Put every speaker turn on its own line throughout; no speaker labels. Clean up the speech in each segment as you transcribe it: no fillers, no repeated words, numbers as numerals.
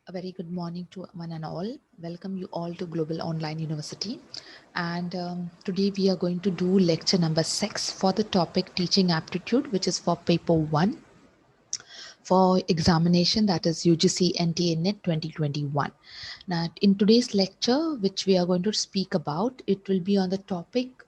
A very good morning to one and all. Welcome you all to Global Online University. And today we are going to do lecture number 6 for the topic Teaching Aptitude, which is for paper 1 for examination, that is UGC NTA NET 2021. Now, in today's lecture, which we are going to speak about, it will be on the topic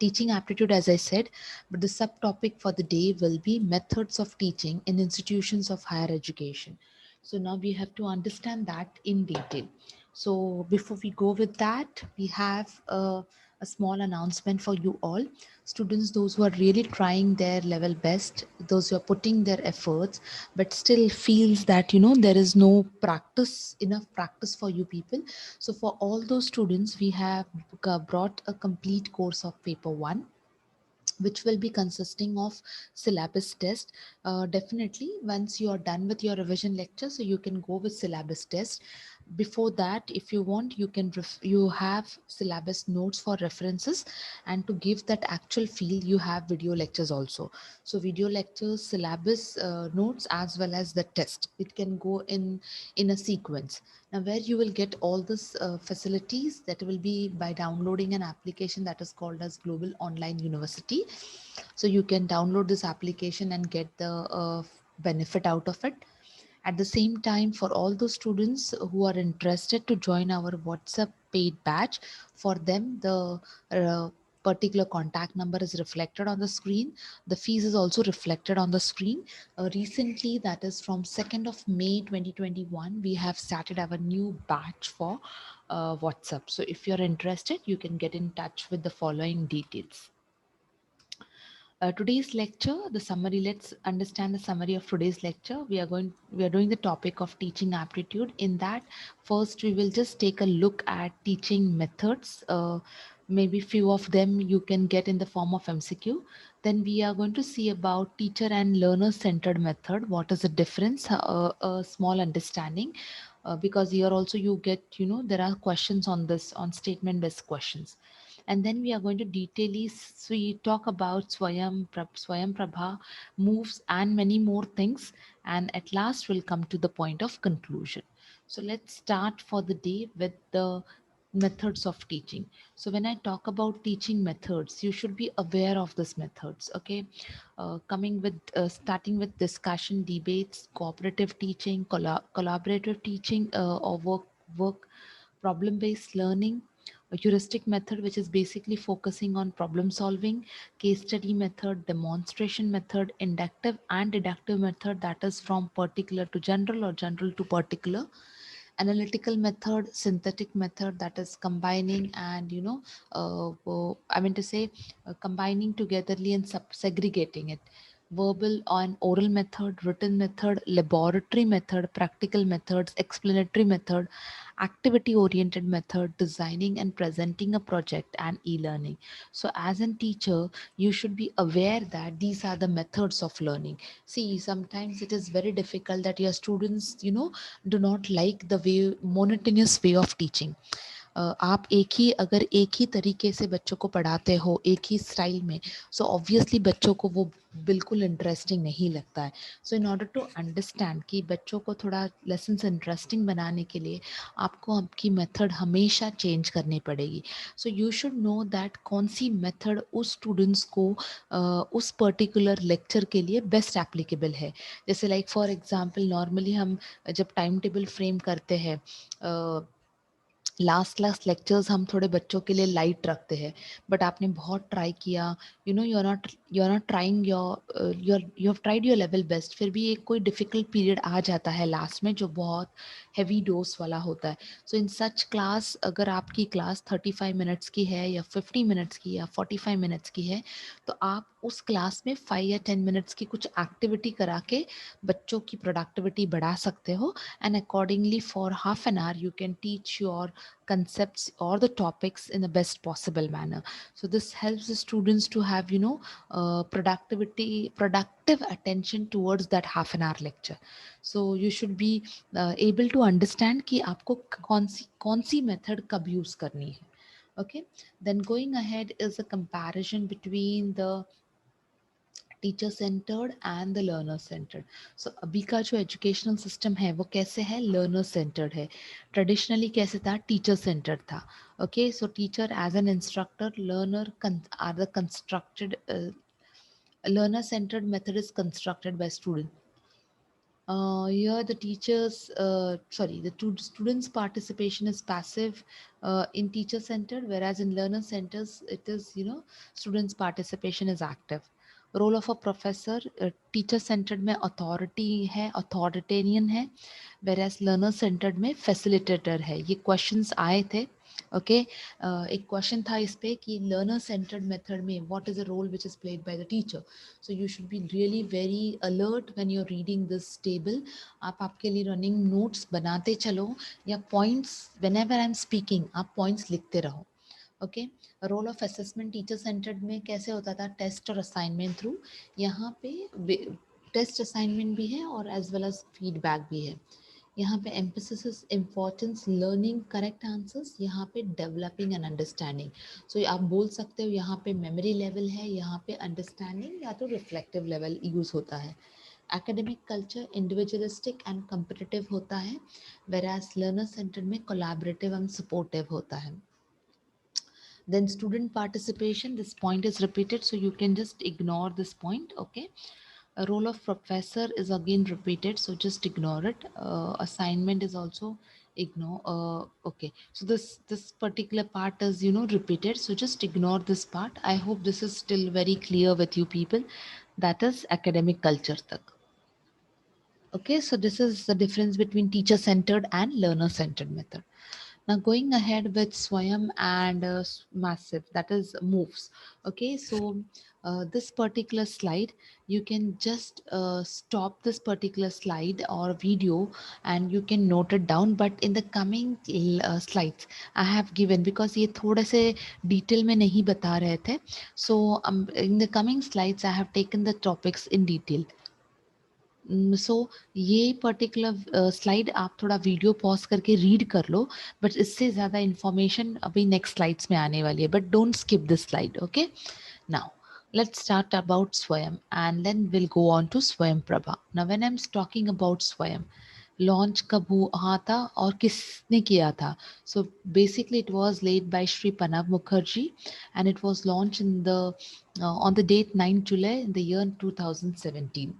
teaching aptitude, as I said, but the subtopic for the day will be methods of teaching in institutions of higher education. So now we have to understand that in detail. So before we go with that, we have a small announcement for you all. Students, those who are really trying their level best, those who are putting their efforts, but still feels that there is no practice, enough practice for you people. So for all those students, we have brought a complete course of paper 1, which will be consisting of syllabus test. Definitely once you are done with your revision lecture, so you can go with syllabus test. Before that, if you want, you can you have syllabus notes for references, and to give that actual feel, you have video lectures also. So video lectures, syllabus notes, as well as the test, it can go in a sequence. Now where you will get all this facilities, that will be by downloading an application that is called as Global Online University. So you can download this application and get the benefit out of it. At the same time, for all those students who are interested to join our WhatsApp paid batch, for them the particular contact number is reflected on the screen. The fees is also reflected on the screen. Recently, that is from 2nd of May 2021, we have started our new batch for WhatsApp. So if you're interested, you can get in touch with the following details. Today's lecture, the summary, let's understand the summary of today's lecture. We are doing the topic of teaching aptitude. In that, first we will just take a look at teaching methods. Maybe few of them you can get in the form of MCQ. Then we are going to see about teacher and learner centered method. What is the difference? A small understanding. Because here also you get, there are questions on this, on statement based questions. And then we are going to we talk about Swayamprabha, moves, and many more things. And at last, we'll come to the point of conclusion. So let's start for the day with the methods of teaching. So when I talk about teaching methods, you should be aware of these methods. Okay, coming with starting with discussion, debates, cooperative teaching, collaborative teaching, or work problem based learning, a heuristic method, which is basically focusing on problem solving, case study method, demonstration method, inductive and deductive method, that is from particular to general or general to particular, analytical method, synthetic method, that is combining and I mean to say combining togetherly and segregating it, verbal and oral method, written method, laboratory method, practical methods, explanatory method, activity oriented method, designing and presenting a project, and e-learning. So as a teacher, you should be aware that these are the methods of learning. See, sometimes it is very difficult that your students do not like the way monotonous way of teaching. आप अगर एक ही तरीके से बच्चों को पढ़ाते हो एक ही स्टाइल में, सो ऑब्वियसली बच्चों को वो बिल्कुल इंटरेस्टिंग नहीं लगता है. सो इन ऑर्डर टू अंडरस्टैंड कि बच्चों को थोड़ा लेसन्स इंटरेस्टिंग बनाने के लिए आपको आपकी मेथड हमेशा चेंज करनी पड़ेगी. सो यू शुड नो दैट कौन सी मेथड उस स्टूडेंट्स को उस पर्टिकुलर लेक्चर के लिए बेस्ट एप्लीकेबल है. जैसे लाइक फॉर एग्जांपल, नॉर्मली हम जब टाइम टेबल फ्रेम करते हैं, लास्ट क्लास लेक्चर्स हम थोड़े बच्चों के लिए लाइट रखते हैं, बट आपने बहुत ट्राई किया, you are not trying your you have tried your level best, फिर भी एक कोई डिफिकल्ट पीरियड आ जाता है लास्ट में जो बहुत हैवी डोज वाला होता है. सो इन सच क्लास, अगर आपकी क्लास 35 मिनट्स की है या 50 मिनट्स की या 45 मिनट्स की है, तो आप उस क्लास में 5 या 10 मिनट्स की कुछ एक्टिविटी करा के बच्चों की प्रोडक्टिविटी बढ़ा सकते हो. And accordingly, for half an hour, you can teach your concepts or the topics in the best possible manner. So this helps the students to have productive attention towards that half an hour lecture. So you should be able to understand कि आपको कौन सी method कब use करनी है. Okay, then going ahead is a comparison between the teacher centred and the learner centred. So अभी का जो educational system है वो कैसे है, लर्नर सेंटर्ड है. ट्रेडिशनली कैसे था, टीचर सेंटर्ड था. Okay, so teacher as an instructor, learner are the constructed, learner centered method is constructed by student. Here the students participation is passive in teacher centered, whereas in learner centers it is, students participation is active. Role of a professor, teacher centered में authority है, authoritarian है, whereas learner centered में facilitator है. ये questions आए थे. Okay, एक question था इस पे कि लर्नर सेंटर्ड मेथड में what is the role which is played by the teacher. So you should be really very alert when you are reading this table. आप आपके लिए रनिंग नोट्स बनाते चलो या points, whenever I am speaking आप points लिखते रहो. Okay, role of assessment teacher centred में कैसे होता था, टेस्ट और असाइनमेंट थ्रू. यहाँ पे टेस्ट असाइनमेंट भी है और एज वेल एज फीडबैक भी है. यहाँ पे emphasis importance learning correct answers, यहाँ पे डेवलपिंग एंड अंडरस्टैंडिंग. सो आप बोल सकते हो यहाँ पे मेमोरी लेवल है, यहाँ पे अंडरस्टैंडिंग या तो रिफ्लेक्टिव लेवल यूज होता है. Academic culture individualistic and competitive होता है, वेराज लर्नर सेंटर में कोलैबोरेटिव एंड सपोर्टिव होता है. Then student participation, this point is repeated, so you can just ignore this point. Okay, a role of professor is again repeated, so just ignore it. Assignment is also ignore. Okay, so this particular part is, repeated, so just ignore this part. I hope this is still very clear with you people. That is academic culture tak. Okay, so this is the difference between teacher centered and learner centered method. Now going ahead with SWAYAM and massive, that is moves. Okay, so this particular slide, you can just stop this particular slide or video and you can note it down. But in the coming slides, I have given, because ये थोड़े से detail में नहीं बता रहे थे. So in the coming slides, I have taken the topics in detail. सो ये particular slide आप थोड़ा वीडियो पॉज करके रीड कर लो, बट इससे ज़्यादा इंफॉर्मेशन अभी नेक्स्ट स्लाइड्स में आने वाली है, but don't skip this slide. Okay, now let's start about Swayam and then we'll go on to SWAYAMPRABHA. Now when I'm talking about Swayam, launch कब हुआ था और किसने किया था. So basically it was led by Shri Pranab Mukherjee and it was launch in the on the date 9 July in the year 2017.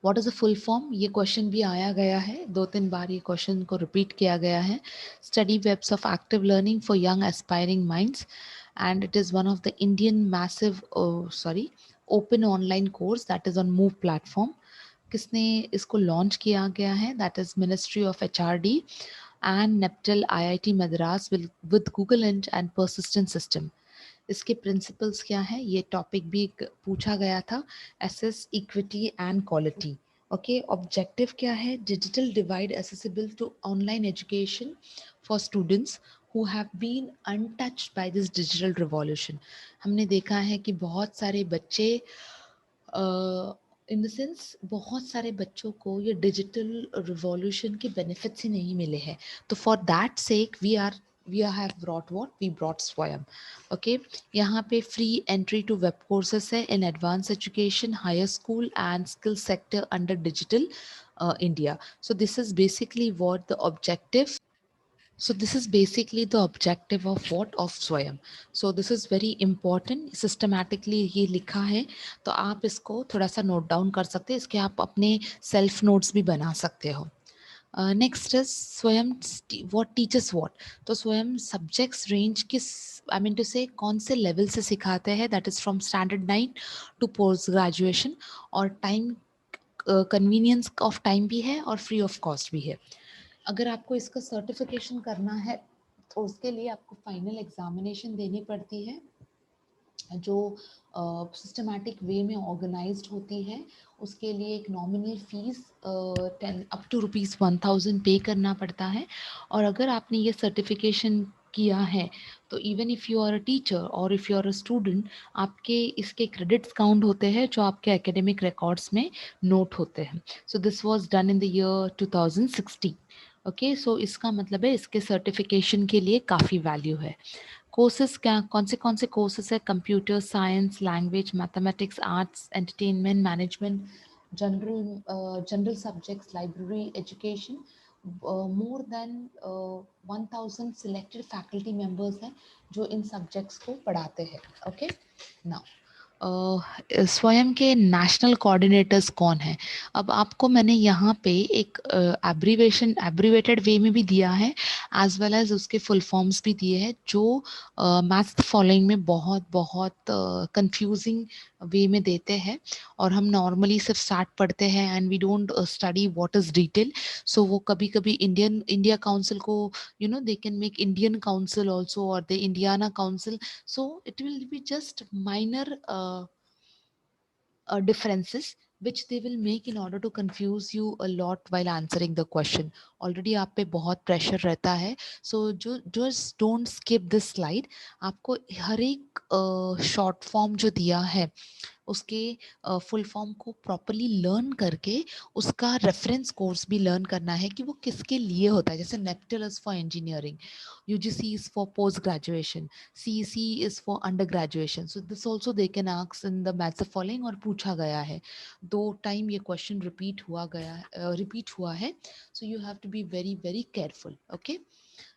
What is a full form, ये question भी आया गया है, 2-3 बार ये क्वेश्चन को रिपीट किया गया है. Study webs of active learning for young aspiring minds and it is one of the Indian massive open online course that is on move platform. किसने इसको लॉन्च किया गया है, that is ministry of HRD and NPTEL IIT Madras with Google and persistent system. इसके principles क्या है, ये topic भी पूछा गया था. Access equity and quality. Okay, objective क्या है, digital divide accessible to online education for students who have been untouched by this digital revolution. हमने देखा है कि बहुत सारे बच्चे इन द सेंस बहुत सारे बच्चों को ये डिजिटल रिवॉल्यूशन के बेनिफिट्स ही नहीं मिले हैं. तो for that sake we have brought what we brought Swayam. Okay, यहाँ पे free entry to web courses है in advanced education, higher school and skill sector under digital India. So this is basically what the objective. So this is basically the objective of what of Swayam. So this is very important. Systematically ये लिखा है, तो आप इसको थोड़ा सा note down कर सकते हैं. इसके आप अपने सेल्फ नोट्स भी बना सकते हो. नेक्स्ट इज स्वयं व्हाट टीचर्स व्हाट. तो स्वयं सब्जेक्ट्स रेंज किस, आई मीन टू से कौन से लेवल से सिखाते हैं, that is from standard 9 to post graduation. और टाइम कन्वीनियंस ऑफ टाइम भी है और फ्री ऑफ कॉस्ट भी है. अगर आपको इसका सर्टिफिकेशन करना है तो उसके लिए आपको फाइनल एग्जामिनेशन देनी पड़ती है, जो सिस्टमैटिक वे में ऑर्गेनाइज्ड होती है. उसके लिए एक नॉमिनल फीस 10 अप टू ₹1000 पे करना पड़ता है. और अगर आपने ये सर्टिफिकेशन किया है तो even if you are a teacher और if you are a student, आपके इसके क्रेडिट्स काउंट होते हैं जो आपके एकेडमिक रिकॉर्ड्स में नोट होते हैं. So this was done in the year 2016. Okay, so इसका मतलब है इसके सर्टिफिकेशन के लिए काफ़ी वैल्यू है. कोर्सेज क्या कौन से कोर्सेज है? Computer science, language, mathematics, arts, entertainment, management, general subjects, library, education. More than 1000 selected faculty members हैं जो इन सब्जेक्ट्स को पढ़ाते हैं. ओके, नाउ स्वयं के नेशनल कोऑर्डिनेटर्स कौन है? अब आपको मैंने यहाँ पे एक एब्रीवेटेड वे में भी दिया है, एज वेल एज उसके फुल फॉर्म्स भी दिए हैं, जो मैथ्स फॉलोइंग में बहुत बहुत कंफ्यूजिंग वे में देते हैं, और हम नॉर्मली सिर्फ स्टार्ट पढ़ते हैं and we don't study what is detail. So वो कभी कभी इंडिया काउंसिल को, they can make Indian council also और the Indiana council. So it will be just minor differences which they will make in order to confuse you a lot while answering the question. Already आप पे बहुत pressure रहता है, so just don't skip this slide. आपको हर एक short form जो दिया है उसके फुल फॉर्म को प्रॉपरली लर्न करके उसका रेफरेंस कोर्स भी लर्न करना है कि वो किसके लिए होता है. जैसे NPTEL is for engineering, UGC is for post graduation, CEC is for under graduation. So this also they can ask in the maths following, और पूछा गया है 2 टाइम ये क्वेश्चन रिपीट हुआ है. So you have to be very very careful. Okay,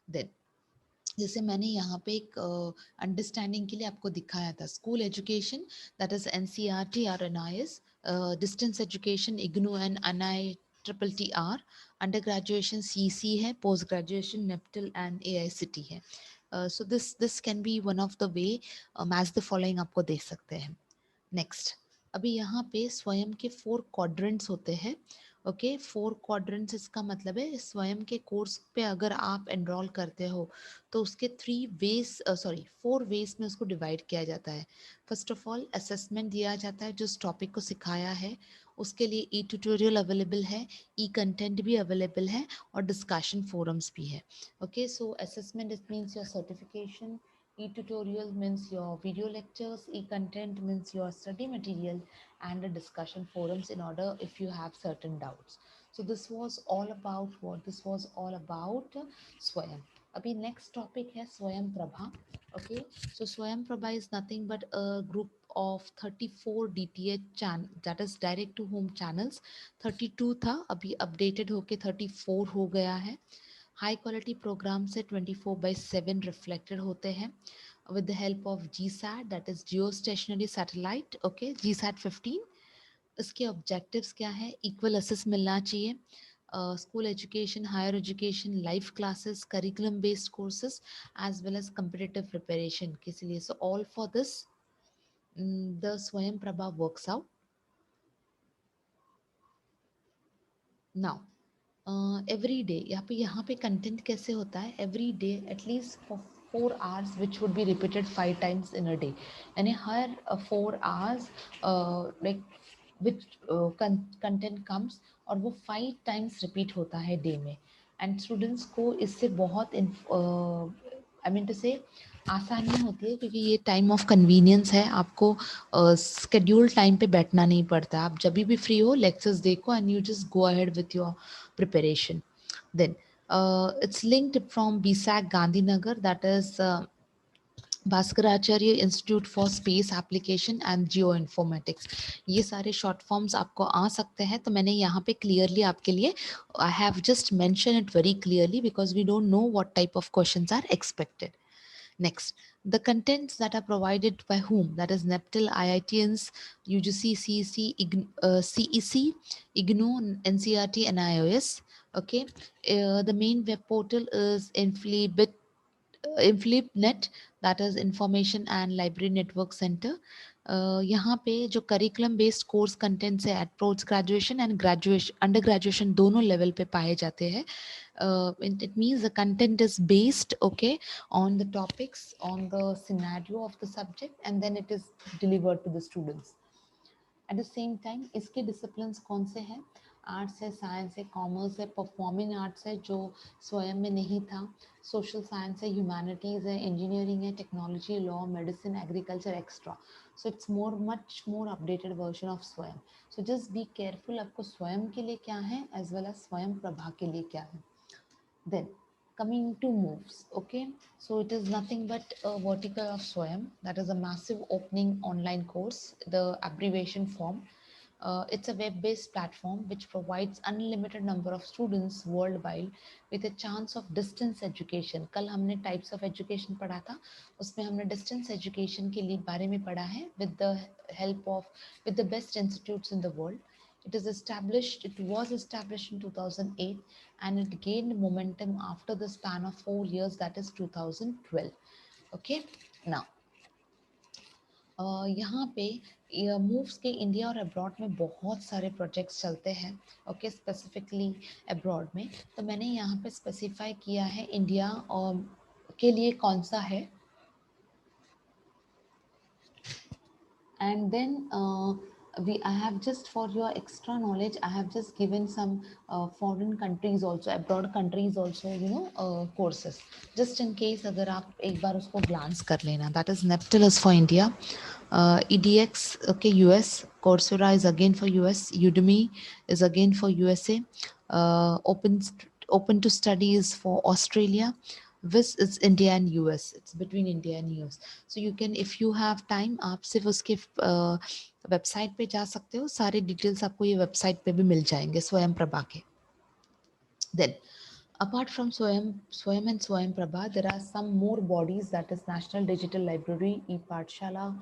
then जैसे मैंने यहाँ पे एक अंडरस्टैंडिंग के लिए आपको दिखाया था, school education that is NCERT और NIS, distance education IGNOU and NI triple T R, under graduation CC है, post graduation NPTEL and AICTE है. So this can be one of the way match the following आपको दे सकते हैं. Next, अभी यहाँ पे स्वयं के 4 क्वाड्रेंट्स होते हैं. ओके, 4 क्वाड्रेंट्स इसका मतलब है स्वयं के कोर्स पे अगर आप एनरोल करते हो तो उसके 4 वेज में उसको डिवाइड किया जाता है. फर्स्ट ऑफ ऑल असेसमेंट दिया जाता है जो इस टॉपिक को सिखाया है, उसके लिए ई ट्यूटोरियल अवेलेबल है, ई कंटेंट भी अवेलेबल है, और डिस्कशन फोरम्स भी है. Okay, so assessment it means your certification, e-tutorial means your video lectures, e-content means your study material, and a discussion forums in order if you have certain doubts. So this was all about what? This was all about Swayam. Abhi next topic है Swayam Prabha. Okay, so Swayam Prabha is nothing but a group of 34 DTH channel, that is direct to home channels. 32 था, अभी updated होके 34 हो गया है. High quality programme से 24/7 reflected होते हैं with the help of GSAT, that is geostationary satellite. Okay, GSAT 15. इसके ऑब्जेक्टिव्स क्या है? इक्वल असेस मिलना चाहिए, school education, higher education, live classes, curriculum based courses, as well as competitive preparation के लिए. So all for this the Swayam Prabha works out. Now every day यहाँ पे content कैसे होता है? Every day at least for 4 hours which would be repeated 5 times in a day, यानी हर 4 hours like which content comes और वो 5 times repeat होता है डे में. एंड स्टूडेंट्स को इससे बहुत आई मीन टू से आसानी होती है, क्योंकि ये टाइम ऑफ कन्वीनियंस है. आपको स्केड्यूल टाइम पे बैठना नहीं पड़ता. आप जब भी फ्री हो लेक्चर्स देखो and you just go ahead with your preparation. Then it's linked from BSAC Gandhinagar, that is Bhaskaracharya institute for space application and geo informatics. ये सारे शॉर्ट फॉर्म्स आपको आ सकते हैं, तो मैंने यहाँ पे क्लियरली आपके लिए I have just mention it very clearly because we don't know what type of questions are expected. Next, the contents that are provided by whom? That is NEPTIL, IITians, UGC, CEC, CEC, IGNOU, NCERT, and iOS. Okay, the main web portal is InflipNet, that is Information and Library Network Center. यहाँ पे जो curriculum based course contents है at post graduation and graduation under graduation दोनों level पे पाए जाते हैं. It means the content is based, okay, on the topics, on the scenario of the subject, and then it is delivered to the students. At the same time इसके disciplines कौन से हैं? Arts है, science है, commerce है, performing arts है जो स्वयं में नहीं था, सोशल साइंस है, ह्यूमैनिटीज़ है, इंजीनियरिंग है, technology, law, medicine, agriculture, extra. So it's much more updated version of Swayam. So just be careful आपको स्वयं के लिए क्या है एज वेल एज स्वयं प्रभा के लिए क्या है. Then Coming to moves, okay, so it is nothing but a vertical of SWAYAM, that is a massive opening online course, the abbreviation form. It's a web-based platform which provides unlimited number of students worldwide with a chance of distance education. कल हमने types of education पढ़ा था, उसमें हमने distance education के लिए बारे में पढ़ा है with the help of with the best institutes in the world. It was established in 2008 and it gained momentum after the span of 4 years, that is 2012. Okay, now यहाँ पे मूव्स के India और अब्रॉड में बहुत सारे projects चलते हैं, okay, specifically abroad में। तो मैंने यहाँ पे स्पेसिफाई किया है इंडिया और के लिए कौन सा है, and then I have just, for your extra knowledge, I have just given some foreign countries also, abroad countries also, courses, just in case अगर आप एक बार उसको glance कर लेना. That is Neptune is for India, EDX, okay, US, Coursera is again for US, Udemy is again for USA, open to study is for Australia. This is India and US. It's between India and US. So you can, if you have time, आप सिर्फ उसके website पे जा सकते हो, सारे details आपको ये वेबसाइट पे भी मिल जाएंगे स्वयं प्रभा के. Then apart from Swayam and Swayamprabha, there are some more bodies, that is National Digital Library, e-pathshala,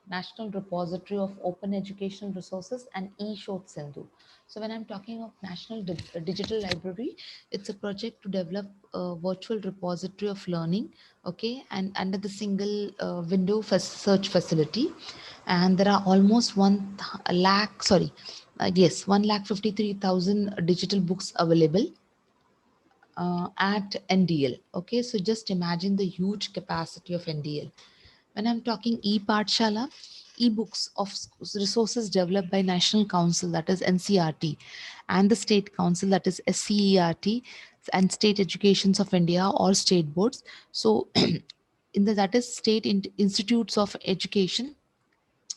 National Repository of Open Educational Resources, and e-shodh Sindhu. So when I'm talking of National Digital Library, it's a project to develop a virtual repository of learning, okay, and under the single window search facility. And there are almost 1 lakh, sorry, yes, 1,53,000 digital books available at NDL. Okay, so just imagine the huge capacity of NDL. When I'm talking e-pathshala, e-books of resources developed by National Council, that is NCRT, and the State Council, that is SCERT, and State Educations of India or state boards. So in that is State Institutes of Education,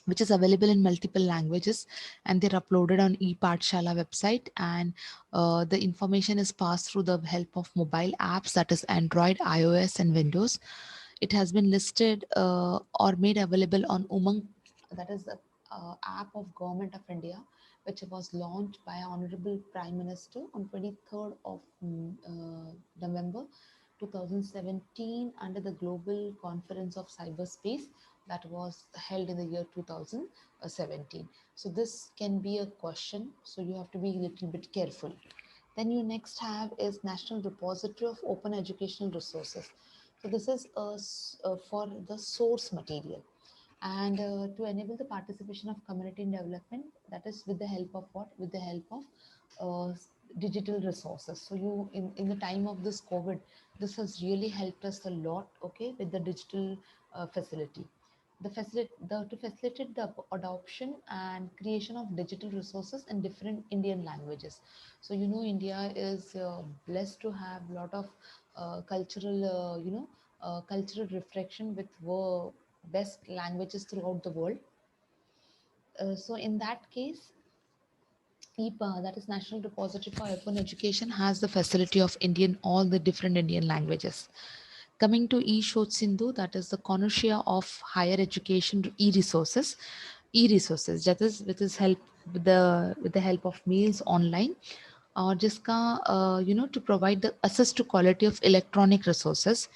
which is available in multiple languages, and they're uploaded on e-pathshala website, and the information is passed through the help of mobile apps, that is Android, iOS, and Windows. It has been listed or made available on Umang, that is the app of Government of India, which was launched by Honorable Prime Minister on 23rd of November 2017 under the Global Conference of Cyberspace that was held in the year 2017. So this can be a question, so you have to be a little bit careful. Then you next have is National Repository of Open Educational Resources. So this is for the source material, and to enable the participation of community in development, that is with the help of what? With the help of digital resources. So you, in the time of this COVID, this has really helped us a lot, okay, with the digital facility. To facilitate the adoption and creation of digital resources in different Indian languages. So India is blessed to have a lot of cultural reflection with best languages throughout the world. So in that case, EPA, that is National Repository for Open Education, has the facility of all the different Indian languages. Coming to e-shodh Sindhu, that is the consortia of higher education e-resources. E-resources, that is with the help of meals online, और जिसका to provide the access to quality of electronic resources,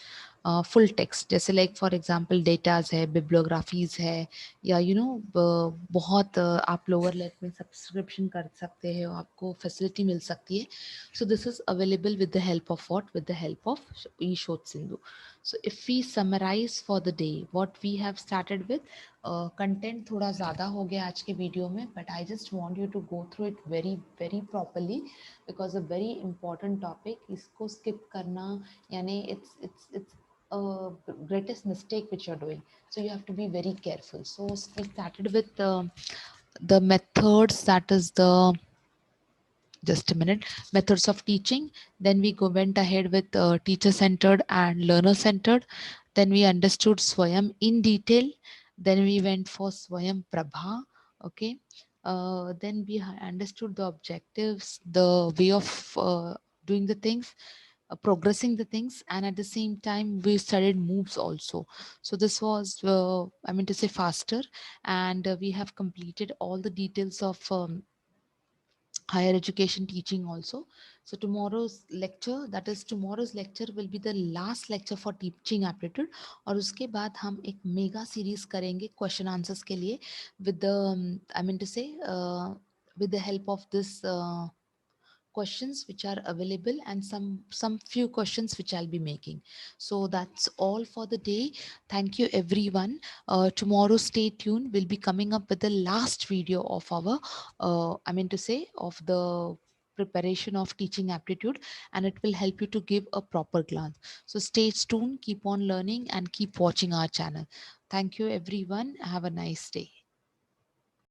full text, जैसे like for example datas है, bibliographies है, या बहुत आप lower level में subscription कर सकते हैं, आपको facility मिल सकती है. So this is available with the help of what? With the help of e-shodh Sindhu. So if we summarize for the day what we have started with, content थोड़ा ज़्यादा हो गया आज के वीडियो में, but I just want you to go through it very very properly because a very important topic, इसको skip करना यानी it's a greatest mistake which you're doing. So you have to be very careful. So we started with the methods, that is the, just a minute, methods of teaching. Then we went ahead with teacher centered and learner centered. Then we understood Swayam in detail. Then we went for SWAYAMPRABHA. Okay. Then we understood the objectives, the way of doing the things. progressing the things, and at the same time we studied MOOCs also. So this was I mean to say faster, and we have completed all the details of higher education teaching also. So tomorrow's lecture will be the last lecture for teaching aptitude, और उसके बाद हम एक mega series करेंगे question answers के लिए with the I mean to say with the help of this questions which are available, and some few questions which I'll be making. So that's all for the day. Thank you everyone. Tomorrow stay tuned, we'll be coming up with the last video of our I mean to say of the preparation of teaching aptitude, and it will help you to give a proper glance. So stay tuned, keep on learning, and keep watching our channel. Thank you everyone, have a nice day.